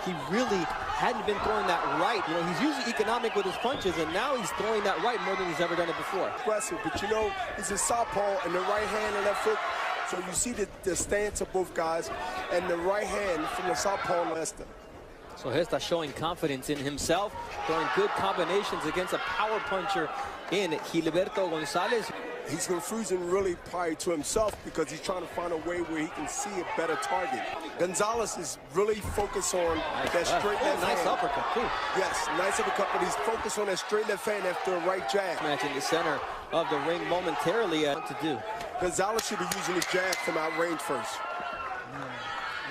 he really hadn't been throwing that right. You know, he's usually economic with his punches, and now he's throwing that right more than he's ever done it before. Aggressive, but you know, he's a southpaw, and the right hand and left foot. So you see the stance of both guys, and the right hand from the southpaw and Gesta. So Gesta showing confidence in himself, throwing good combinations against a power puncher in Gilberto Gonzalez. He's confusing really probably to himself because he's trying to find a way where he can see a better target. Gonzalez is really focused on that straight left hand. Nice uppercut, too. Yes, nice uppercut, but he's focused on that straight left hand after a right jab. Match in the center of the ring momentarily. What to do? Gonzalez should be using the jab from outrange first.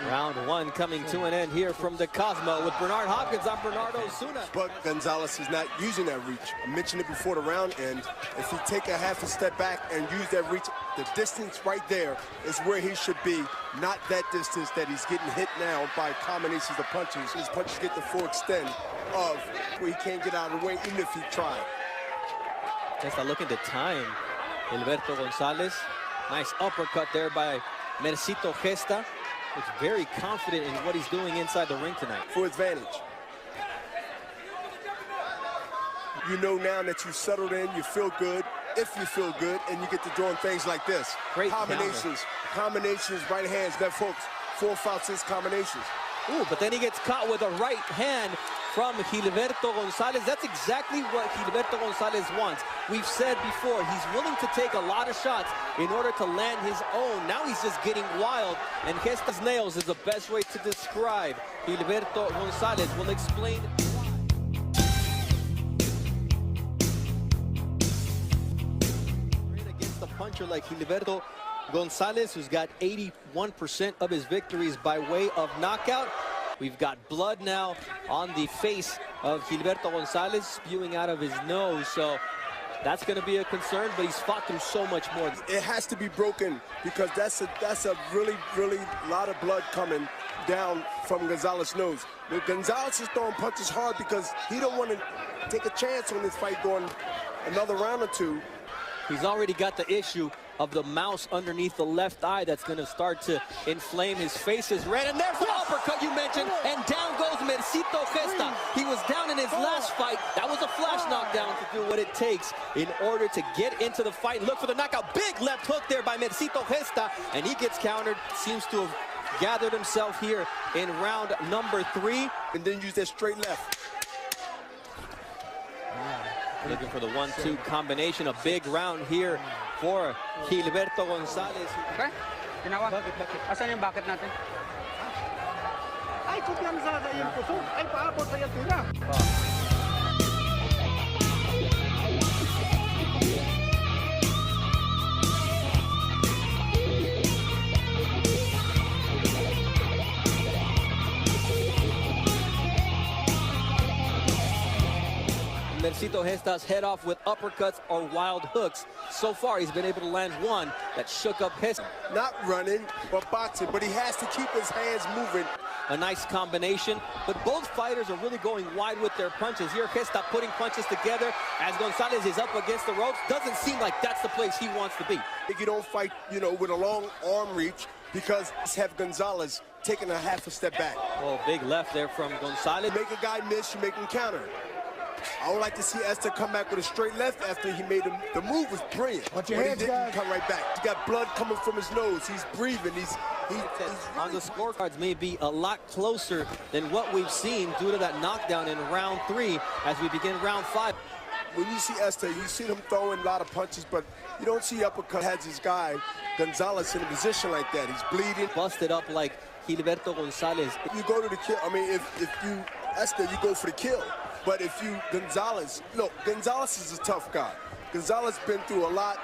Round one coming to an end here from the Cosmo with Bernard Hopkins. I'm Bernardo Zuna. But Gonzalez is not using that reach. I mentioned it before the round end. If he take a half a step back and use that reach, the distance right there is where he should be, not that distance that he's getting hit now by combinations of punches. His punches get the full extent of where he can't get out of the way even if he tried. Just looking to time Gilberto Gonzalez. Nice uppercut there by Mercito Gesta. Looks very confident in what he's doing inside the ring tonight. For advantage. You know now that you settled in, you feel good, if you feel good, and you get to doing things like this. Great combinations, right hands, left hooks, 4, 5, 6 combinations. Ooh, but then he gets caught with a right hand from Gilberto Gonzalez. That's exactly what Gilberto Gonzalez wants. We've said before, he's willing to take a lot of shots in order to land his own. Now he's just getting wild, and Gesta's nails is the best way to describe Gilberto Gonzalez. We'll explain. Against the puncher like Gilberto Gonzalez, who's got 81% of his victories by way of knockout. We've got blood now on the face of Gilberto Gonzalez spewing out of his nose, so that's going to be a concern, but he's fought through so much more. It has to be broken because that's a really lot of blood coming down from Gonzalez's nose. But Gonzalez is throwing punches hard because he don't want to take a chance on this fight going another round or two. He's already got the issue of the mouse underneath the left eye that's going to start to inflame his face. Is red, and there's the uppercut you mentioned, and down goes Mercito Gesta. He was down in his last fight. That was a flash knockdown to do what it takes in order to get into the fight. Look for the knockout. Big left hook there by Mercito Gesta, and he gets countered. Seems to have gathered himself here in round number 3. And then use that straight left. Looking for the 1-2 combination. A big round here for Gilberto Gonzalez. Okay? Tinawag. Asan yung bucket natin? Ay, kupyan sa yung puso. Ay, paabot sa yung tira. Mercito Gesta's head off with uppercuts or wild hooks. So far, he's been able to land one that shook up Gesta. Not running, but boxing, but he has to keep his hands moving. A nice combination, but both fighters are really going wide with their punches. Here, Gesta putting punches together as Gonzalez is up against the ropes. Doesn't seem like that's the place he wants to be. If you don't fight, you know, with a long arm reach, because have Gonzalez taking a half a step back. Oh, big left there from Gonzalez. You make a guy miss, you make him counter. I would like to see Gesta come back with a straight left after he made him. The move was brilliant, but he didn't come right back. He got blood coming from his nose. He's breathing. He's on the scorecards may be a lot closer than what we've seen due to that knockdown in round 3 as we begin round 5. When you see Gesta, you see him throwing a lot of punches, but you don't see uppercut. Has his guy Gonzalez in a position like that. He's bleeding, busted up like Gilberto Gonzalez. You go to the kill. I mean, if you Gesta, you go for the kill. But if you Gonzalez, look, Gonzalez is a tough guy. Gonzalez been through a lot.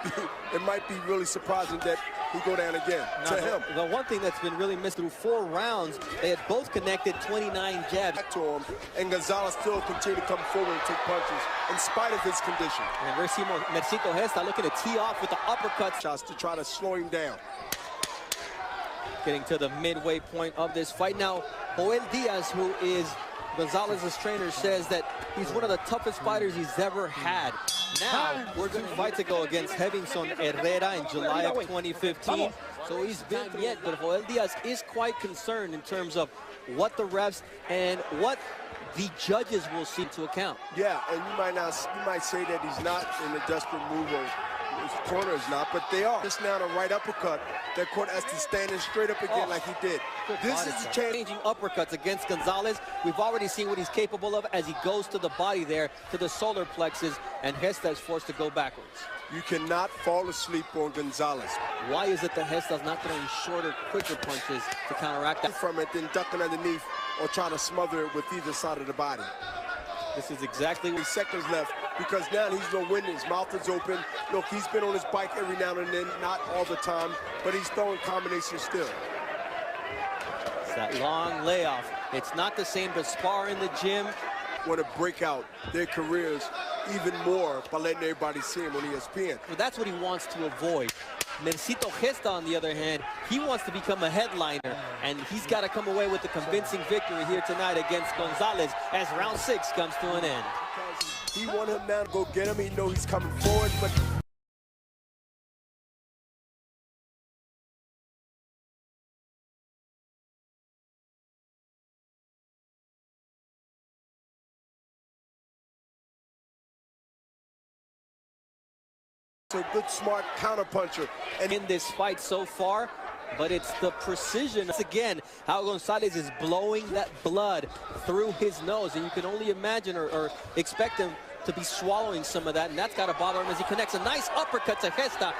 It might be really surprising that he go down again to him. The one thing that's been really missed through 4 rounds, they had both connected 29 jabs. Back to him, and Gonzalez still continue to come forward and take punches in spite of his condition. And Mercito Gesta looking to tee off with the uppercut shots to try to slow him down. Getting to the midway point of this fight now, Joel Diaz, who is Gonzalez's trainer says that he's one of the toughest fighters he's ever had. Now, we're going to fight to go against Hevinson Herrera in July of 2015. So he's been yet, but Joel Diaz is quite concerned in terms of what the refs and what the judges will see to account. Yeah, and you might say that he's not in a desperate move, or his corner is not, but they are. Just now a right uppercut. That court has to stand in straight up again like he did. This is the changing uppercuts against Gonzalez. We've already seen what he's capable of as he goes to the body there, to the solar plexus, and Gesta is forced to go backwards. You cannot fall asleep on Gonzalez. Why is it that Gesta's not throwing shorter, quicker punches to counteract that? From it, then ducking underneath or trying to smother it with either side of the body. This is exactly what seconds left, because now he's no winning. His mouth is open. Look, he's been on his bike every now and then, not all the time, but he's throwing combinations still. It's that long layoff. It's not the same to spar in the gym. Want to break out their careers even more by letting everybody see him on ESPN. Well, that's what he wants to avoid. Mercito Gesta, on the other hand, he wants to become a headliner, and he's got to come away with a convincing victory here tonight against Gonzalez as round 6 comes to an end. He want him now to go get him. He know he's coming forward, but a good, smart counterpuncher. And in this fight so far, but it's the precision. Once again, how Gonzalez is blowing that blood through his nose, and you can only imagine or expect him to be swallowing some of that, and that's got to bother him as he connects a nice uppercut to Gesta.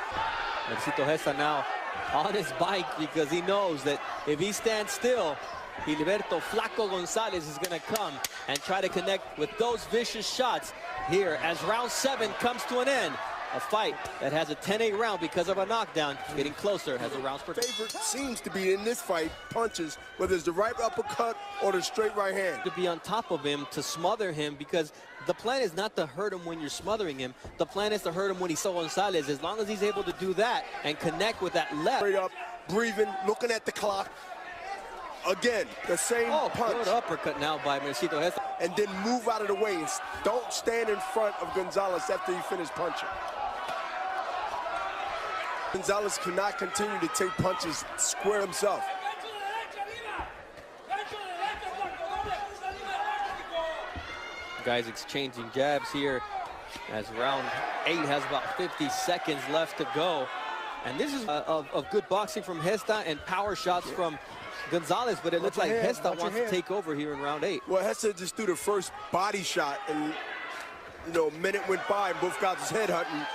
Mercito Gesta now on his bike because he knows that if he stands still, Gilberto Flaco Gonzalez is going to come and try to connect with those vicious shots here as round 7 comes to an end. A fight that has a 10-8 round because of a knockdown, getting closer as the rounds per favorite seems to be in this fight punches, whether it's the right uppercut or the straight right hand. To be on top of him, to smother him, because the plan is not to hurt him when you're smothering him. The plan is to hurt him when he's so Gonzalez. As long as he's able to do that and connect with that left. Straight up, breathing, looking at the clock. Again, the same punch. Good uppercut now by Mercito Gesta. And then move out of the way. Don't stand in front of Gonzalez after you finish punching. Gonzalez cannot continue to take punches square himself. Guys exchanging jabs here as round 8 has about 50 seconds left to go. And this is of good boxing from Gesta and power shots from Gonzalez, but it looks like Gesta wants to take over here in round 8. Well, Gesta just threw the first body shot, and a minute went by and both guys was head hunting.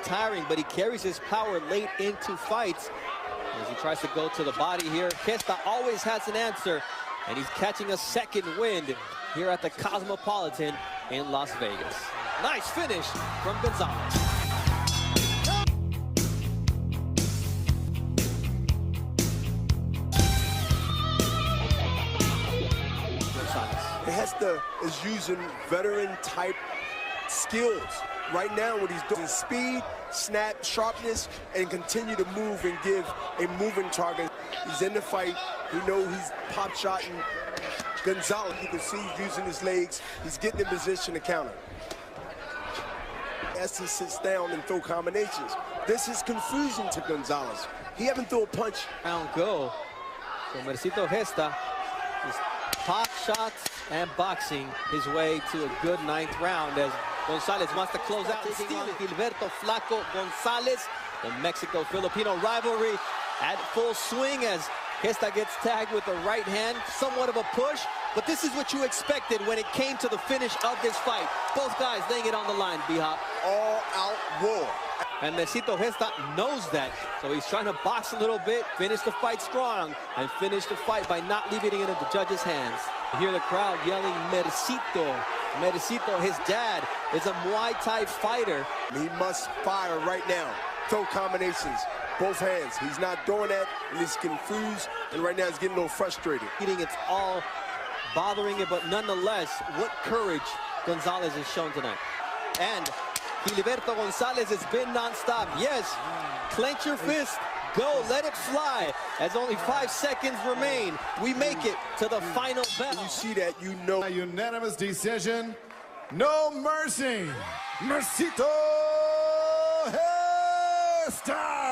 Tiring, but he carries his power late into fights as he tries to go to the body here. Gesta always has an answer, and he's catching a second wind here at the Cosmopolitan in Las Vegas. Nice finish from Gonzalez. Gesta is using veteran-type skills. Right now, what he's doing is speed, snap, sharpness, and continue to move and give a moving target. He's in the fight. You know he's pop-shotting Gonzalez. You can see he's using his legs. He's getting in position to counter. Gesta sits down and throw combinations. This is confusing to Gonzalez. He haven't thrown a punch. Round go. So Mercito Gesta is pop shots and boxing his way to a good 9th round as Gonzalez wants to close out. Taking on Gilberto Flaco Gonzalez. The Mexico-Filipino rivalry at full swing as Gesta gets tagged with the right hand. Somewhat of a push, but this is what you expected when it came to the finish of this fight. Both guys laying it on the line, B-Hop. All-out war. And Mercito Gesta knows that, so he's trying to box a little bit, finish the fight strong, and finish the fight by not leaving it in the judges' hands. You hear the crowd yelling, Mercito. Mercito, his dad, is a Muay Thai fighter. He must fire right now. Throw combinations, both hands. He's not doing that, and he's confused, and right now he's getting a little frustrated. It's all bothering it, but nonetheless, what courage Gonzalez has shown tonight. And Gilberto Gonzalez has been nonstop. Yes, clench your fist, go. Let it fly. As only 5 seconds remain, we make it to the final bell. When you see that, you know. A unanimous decision. No mercy. Mercito Gesta.